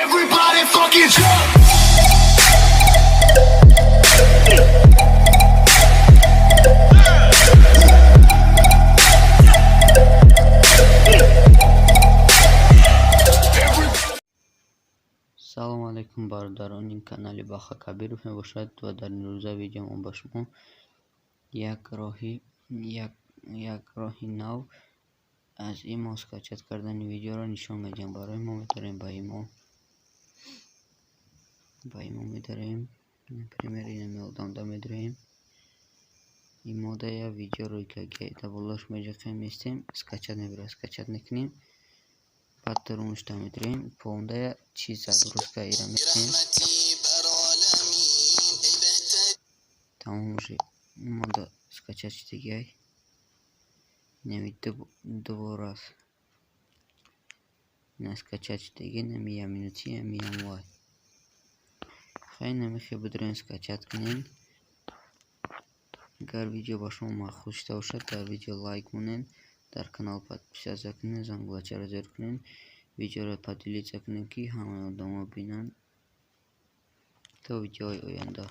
Everybody fucking jump. салом алейкум бародарони канали Баха Кабиров мебошад ва дар имрӯза видеомон ба шумо як роҳи нав аз имо скачат кардани видеоро нишон медиҳам. Барои мо медарем ба имо медарем например инамелданда медарем имода я видеоро гайда болош меҷақем истем скачат мебира скачат мекунем بعد درونش می‌داریم پونده چیز از درست کردیم تمام میشه ماده скачать دیگه نمیده دوباره است نه скачать دیگه نمیام минуتی میام وای خیلی نمیخواد بدرین скачать کنین. اگر ویدیو با شما مخصوص باشد در ویدیو لایک کنین، در کانال подписаться کنین، زنگوله را زر کنین، ویدیو را поделиться کنین که همه آدما ببینن تا ویدیوهای آینده.